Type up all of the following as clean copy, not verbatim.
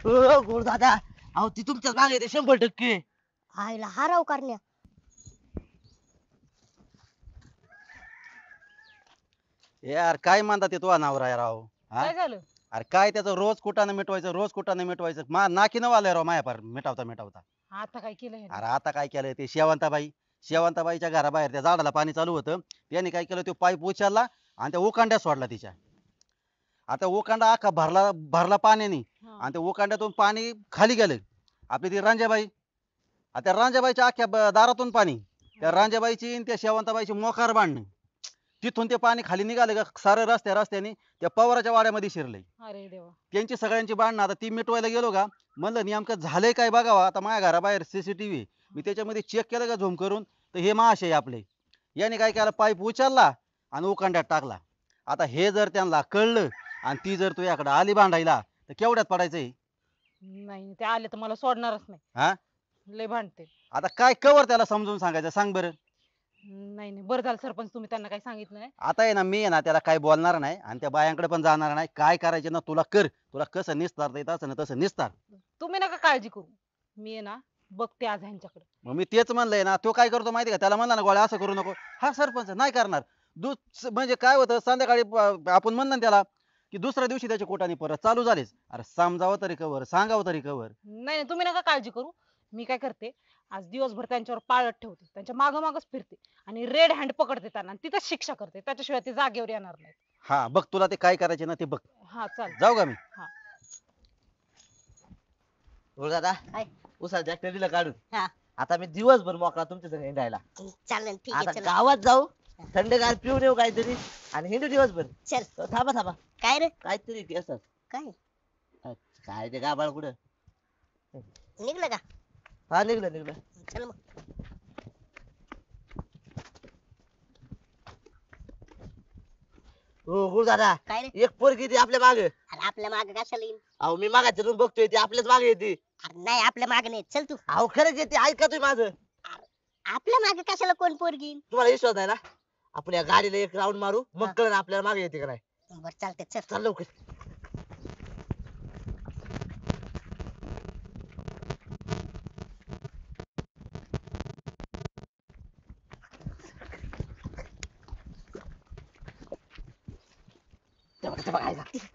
गोड दादा, अहो ती तुमच्याच मागे येते 100%. आईला हाराव करण्या. यार काय म्हणतात ते तुझा नवरा आहे राव. हा? काय झालं? अरे काय त्याचं रोज कुटाने मिटवायचं, रोज कुटाने मिटवायचं. नाकी न आलंय राव माया पार मिटावता मिटावता. आता काय केलं ह्याने? अरे आता काय केलं ते शेवंताबाईच्या घराबाहेर त्या झाडाला पाणी चालू होतं. त्यांनी काय केलं, तो पाईप उचलला आणि त्या उकांड्यात सोडला तिच्या. आता उकांडा अख्खा भरला भरला पाण्याने हा. आणि त्या उकांड्यातून पाणी खाली गेलं. आपली ती रांजाबाई, आता त्या रांजाबाईच्या अख्ख्या दारातून पाणी, त्या रांजाबाईची आणि त्या शेवंताबाईची मोकार बांधणं, तिथून ते पाणी खाली निघाले का सारं रस्त्याने त्या पवाराच्या वाड्यामध्ये शिरलंय. अरे देवा. त्यांची सगळ्यांची भांडणं. आता ती मिटवायला गेलो का, म्हणलं नेमकं झालंय काय बघावा. आता माझ्या घराबाहेर सीसीटीव्ही मी त्याच्यामध्ये चेक केलं का झूम करून, तर हे महाशय आपले याने काय केलं, पाईप उचलला आणि उकांड्यात टाकला. आता हे जर त्यांना कळलं आणि ती जर तुझ्याकडे आली भांडायला, तर केवढ्यात पडायचंय. नाही ते आले तर मला सोडणारच नाही. हा, लय भांडते. आता काय कवर त्याला समजून सांगायचं सांग बरं. नाही नाही, बरं झालं सरपंच तुम्ही त्यांना काही सांगितलं नाही. आता आहे ना, मी आहे ना त्याला काय बोलणार नाही आणि त्या बायांकडे पण जाणार नाही. काय करायचं ना तुला कर, तुला कसं निस्तारता येत असं ना तसं निस्तार. तुम्ही नका काळजी करू, मी आहे ना बघते आज ह्यांच्याकडे. मग मी तेच म्हणलंय ना. तो काय करतो माहिती का, त्याला म्हणला ना गोळ्या असं करू नको, हा सरपंच नाही करणार. म्हणजे काय होतं संध्याकाळी आपण म्हणलं ना त्याला की दुसऱ्या दिवशी त्याच्या कोटाने परत चालू झालेच. अरे समजावं तरी कवर, सांगावं तरी कवर. नाही नाही, तुम्ही नका काळजी करू. मी काय करते, आज दिवसभर त्यांच्यावर पाळत ठेवते, त्यांच्या मागच फिरते आणि रेड हँड पकडते त्यांना आणि तिथंच शिक्षा करते. त्याच्याशिवाय ते जागेवर येणार नाही. हा बघ, तुला ते काय करायचे ना ते बघ. हा चाल. जाऊ का मी. गोड दादा, काय? उसाला ट्रॅक्टर दिला काढून. हा. आता मी दिवसभर मोकळा तुमच्या संग हिंडायला. चालेल ठीक आता आहे चल. गावात जाऊ, थंडगार पिऊन येऊ काहीतरी आणि हिंडू दिवसभर. चल. थांबा थांबा, काय रे? काहीतरी केसात. काय काय ते गाबाळ कुठं. निघलं का? हा निघलं निघलं. चल मग. हो गुरु दादा, काय रे? एक पोरगी ती आपल्या मागे. अरे आपल्या मागे कशाला येईन? अहो मी मागाच्या रूम बघतोय ती आपल्याच मागे येते. अरे नाही आपल्या मागे नाही, चल तू. अहो खरंच येते, ऐका तुम्ही माझं. आपल्या मागे कशाला कोण पोरगी येईन? तुम्हाला विश्वास नाही ना, आपण या गाडीला एक राऊंड मारू, मग कळलं आपल्याला मागे येते का नाही. बरं चालते चल. चल लवकर.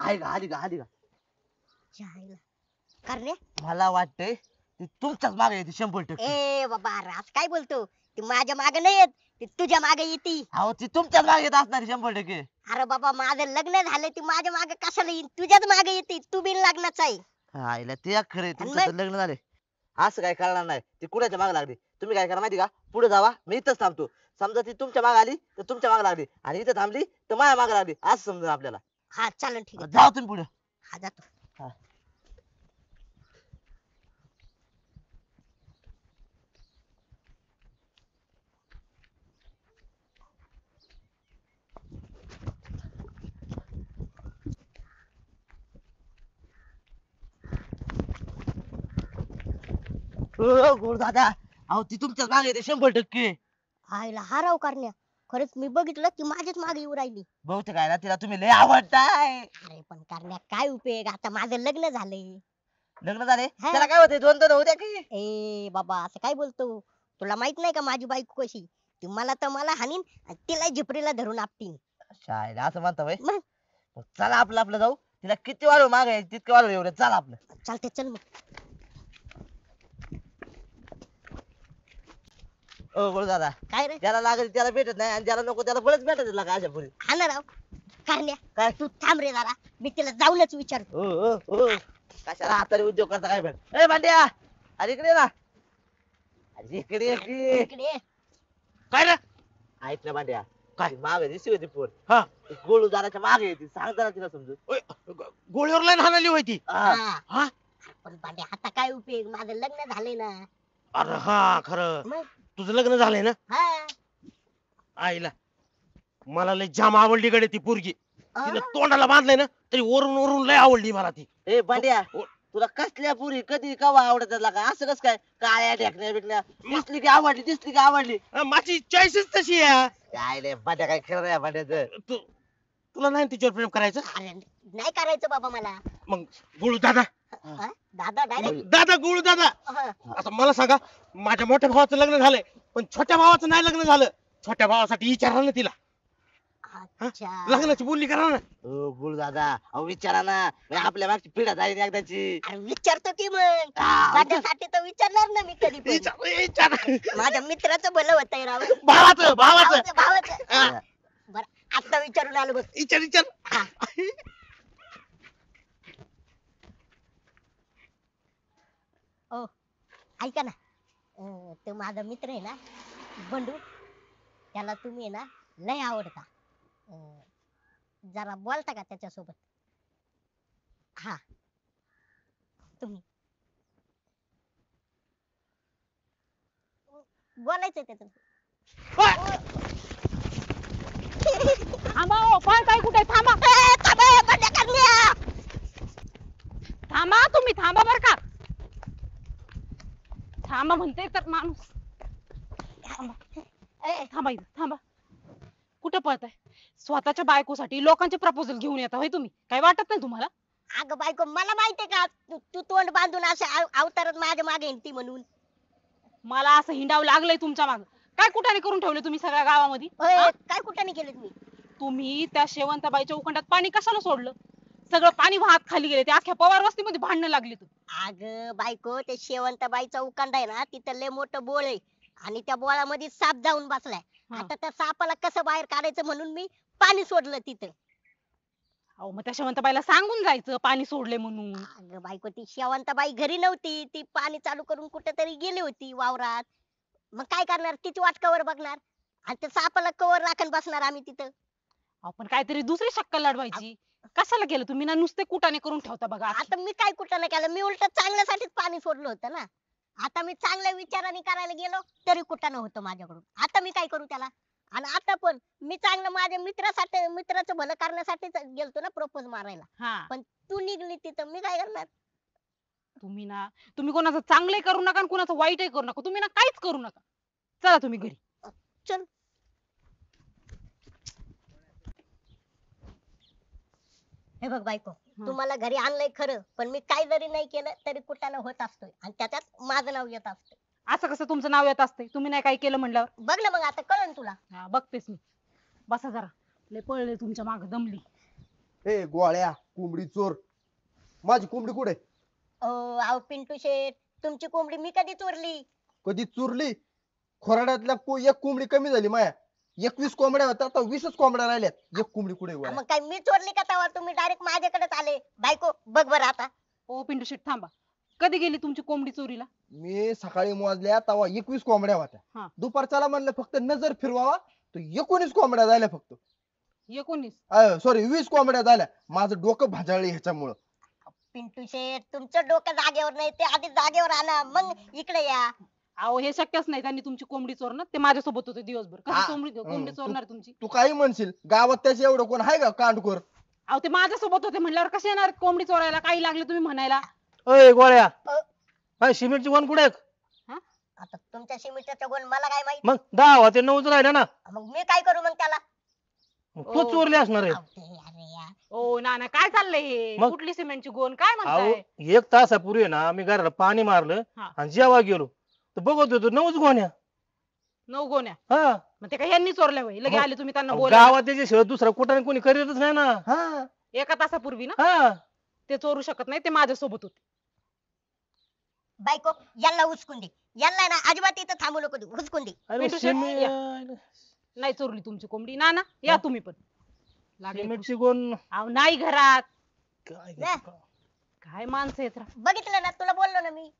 आली का आली का. जायला. करण्या मला वाटतंय ती तुमच्याच मागे येते 100%. ए बाबा अरे आज काय बोलतो? ती माझ्या मागे नाही येत, ती तुझ्या मागे येते. अहो ती तुमच्याच मागे येत असणार 100%. अरे बाबा माझं लग्न झालं, ती माझ्या मागे कशाला येईन? तुझ्याच मागे येते, तू बिन लग्नाचा आहे. आईला ते खरं आणि तुमचं तर मग? लग्न झाले. असं काय करणार नाही, ती कुणाच्या मागे लागली. तुम्ही काय करा माहिती का, पुढे जावा, मी इथंच थांबतो. समजा ती तुमच्या मागे आली तर तुमच्या मागे लागली आणि इथं थांबली तर माझ्या मागे लागली, असं समजा आपल्याला. हा चालेल ठीक आहे. जावा तुम्ही पुढे. हा जातो. गोड दादा, अहो ती तुमच्याच मागे येते 100%. आईला हाराव करण्या. खरंच मी बघितलं ती माझ्याच मागे येऊ राहिली. बहुतेक आहे ना तिला तुम्ही लय आवडताय. अरे पण करण्या काय उपयोग, आता माझं लग्न झालंय. लग्न झाले हा. त्याला काय होते, दोन दोन होऊ द्या की. ए बाबा असं काय बोलतो? तुला माहित नाही का माझी बायको कशी? ती मला तर मला हानीन आणि तिला जिपरीला धरून आपटीन. शाळेला असं म्हणता बाई. मग? मग चला आपलं आपलं जाऊ. तिला किती वाढव मागे आहे तितके वाढव एवढं. चला आपलं. चालते चल मग. ओ गोड दादा, काय रे? ज्याला लागेल त्याला भेटत नाही आणि ज्याला नको त्याला बळच भेटत लागा अशा पुढे. हा ना राव. करण्या काय? तू थांब रे जरा, मी तिला जाऊनच विचारतो. ओ ओ ओ कशाला हाताने उद्योग करता काय पण. ए भांड्या, अरे इकडे ये ना. अरे इकडे ये की. इकडे ये. काय रे? ऐक ना भांड्या, काय मागे दिसली होती पोर. हा. गोळू दाराच्या मागे येते, सांग जरा तिला समजून. ओय, गोळीवर लाईन हाणाली होती. हा. हा. हा? पण भांड्या आता काय उपयोग, माझं लग्न झालंय ना. अरे हा खरं, मग? तुझं लग्न झालंय ना. हा. आईला मला लय जाम आवडली गडे ती पोरगी. तिने तोंडाला बांधलंय ना तरी वरून वरून लय आवडली मला ती. ए भांड्या, ओ, तुला कसल्या पुरी कधी कवा आवडत लागा, असं कस काय काळ्या ढेकण्या बिकण्या दिसली की आवडली, दिसली की आवडली. माझी चॉईसच तशी आहे. काय रे भांड्या, काय खरं नाही भांड्याचं. तुला नाही तिच्यावर प्रेम करायचं? अरे नाही करायचं बाबा मला. मग गोळू दादा, हा? दादा डायरेक्ट दादा गुळू दादा. आता मला सांगा, माझ्या मोठ्या भावाचं लग्न झालंय पण छोट्या भावाचं नाही लग्न झालं. छोट्या भावासाठी विचारा ना तिला, अच्छा लग्नाची बोलणी करा ना. ओ गुळ दादा अहो विचारा ना म्हणजे आपल्या मागची पिढ्या जाईल एकदाची. अरे विचारतो की मग हा, माझ्यासाठी तर विचारणार ना मी कधी पण. विचारा. माझ्या मित्राचं भलं होतंय राव. भावाचं भावाचं भावाचं बर आता विचारून आलो बघ. विचार विचार. ओ ऐका ना तो माझा मित्र आहे ना बंडू, त्याला तुम्ही आहे ना लय आवडता. जरा बोलता का त्याच्यासोबत? हा तुम्ही बोलायचंय त्याचं. थांबा हो, काय कुठे थांबा. थांबा तुम्ही, थांबा बर का. थांबा म्हणते तर माणूस. थांबा इथं, थांबा. कुठं पळताय? स्वतःच्या बायकोसाठी लोकांचे प्रपोजल घेऊन येता होय तुम्ही? काय वाटत नाही तुम्हाला? अगं बायको मला माहितीये का तू तोंड बांधून असे अवतारात माझ्या मागे हिंडती म्हणून. मला असं हिंडावं लागलंय तुमच्या माग. काय कुठाने करून ठेवले तुम्ही सगळ्या गावामध्ये? काय कुठं केलं तुम्ही? तुम्ही त्या शेवंताबाईच्या उखंडात पाणी कशाला सोडलं? सगळं पाणी वाहत खाली गेले. ते अख्ख्या पवार वस्तीमध्ये भांडणं लागली. अगं बायको ते शेवंताबाईचा उकांडा आहे ना तिथं लय मोठं बोळ आहे आणि त्या बोळामध्ये साप जाऊन बसलाय. आता त्या सापाला कसं बाहेर काढायचं म्हणून मी पाणी सोडलं तिथं. अहो मग त्या शेवंताबाईला सांगून जायचं पाणी सोडले म्हणून. अगं बायको ती शेवंताबाई घरी नव्हती, ती पाणी चालू करून कुठेतरी गेली होती वावरात. मग काय करणार, तिची वाट कवर बघणार आणि त्या सापाला कवर राखण बसणार आम्ही तिथं. आपण काहीतरी दुसरी शक्कल लढवायची. कशाला केलं तुम्ही? ना नुसते कुटाने करून ठेवता बघा. आता मी काय कुठं केलं, मी उलट चांगल्यासाठीच पाणी सोडलं होतं ना. आता मी चांगल्या विचाराने करायला गेलो तरी कुठं होतं माझ्याकडून. आता मी काय करू त्याला? आणि आता पण मी चांगलं माझ्या मित्रासाठी, मित्राचं भलं करण्यासाठीच गेलतो ना प्रपोज मारायला. हा पण तू निघली तिथं, मी काय करणार? तुम्ही कोणाचं चांगलंही करू नका आणि कोणाचं वाईटही करू नका. तुम्ही ना काहीच करू नका. चला तुम्ही घरी. चल. हे बघ बायको, तू मला घरी आणलंय खरं, पण मी काय जरी नाही केलं तरी कुठाने होत असतोय आणि त्याच्यात माझं नाव येत असतं. असं कसं तुमचं नाव येत असते? तुम्ही नाही काही केलं म्हणल्यावर. बघ ना मग आता कळन तुला. हा बघतेस मी. बसा जरा. लय पळले तुमच्या माग, दमली. ए गोळ्या कोंबडी चोर, माझी कोंबडी कुठे? अहो पिंटू शेठ, तुमची कोंबडी मी कधी चोरली? कधी चोरली? खोराड्यातल्या एक कोंबडी कमी झाली माया. 21 कोंबड्या होत्या आता 20च कोंबड्या राहिल्यात. एक कोंबडी कुठे गोळ्या? मग काय मी चोरली का? तेव्हा तुम्ही डायरेक्ट माझ्याकडेच आले. बायको बघ बरं आता. ओ पिंटू शेट थांबा. कधी गेली तुमची कोंबडी चोरीला? मी सकाळी मोजल्या तेव्हा 21 कोंबड्या हा. होत्या. दुपारच्याला म्हणलं फक्त नजर फिरवावा तर 19 कोंबड्या झाल्या फक्त. 19? सॉरी 20 कोंबड्या झाल्या. माझं डोकं भाजाळलं ह्याच्यामुळं. पिंटू शेठ, तुमचं डोकं जागेवर नाही, ते आधी जागेवर आणा मग इकडे या. अहो हे शक्यच नाही. त्यांनी तुमची कोंबडी चोरणं. ते माझ्यासोबत होते दिवसभर. कशी आ, कोंबडी चोरणार तुमची? तू काही म्हणशील, गावात त्याचे एवढं कोण आहे का कांडकोर? अहो ते माझ्यासोबत होते म्हणल्यावर कसे येणार कोंबडी चोरायला? काही लागले तुम्ही म्हणायला. अय गोळ्या, अ. काय सिमेंटची वन कुठे आहेत? आता तुमच्या सिमेंटचा गुण मला काय माहित? मग 10 होते 9च राहिल्या ना. मग मी काय करू मग त्याला? मग तू चोरली असणार आहे. अहो, ते अरे यार. ओ नाना काय चाललंय हे? मग? कुठली सिमेंटची गोण? काय अहो म्हणताय? 1 तासापूर्वी ना मी घराला पाणी मारलं हा. आणि जेव्हा गेलो तर बघत होतो 9च गोण्या. 9 गोण्या? हा. मग ते काय यांनी चोरल्या होय? लगे मग- आले तुम्ही त्यांना अहो, बोलायला? गावात त्याच्याशिवाय दुसरा कुठं कोणी करीतच नाही ना. हा एका तासापूर्वी ना? हा. ते चोरू शकत नाही. ते माझ्यासोबत होते. बायको यांना उचकून दे. यांना ना अजिबात इथं थांबू नको देऊ. उचकून दे. अरे पिंटू शेट, सिमेंट नाही चोरली तुमची कोंबडी. नाना या मग? तुम्ही पण. लागले सिमेंटची गोण अहो नाही घरात. काय जा. काय माणसं येत राहा. बघितलं ना, तुला बोललो ना मी.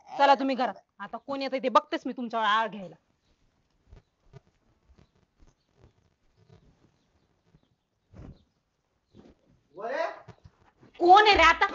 चला तुम्ही घरात. आता कोण येत ते बघतेच मी तुमच्यावर आळ घ्यायला. कोण आहे रे आता?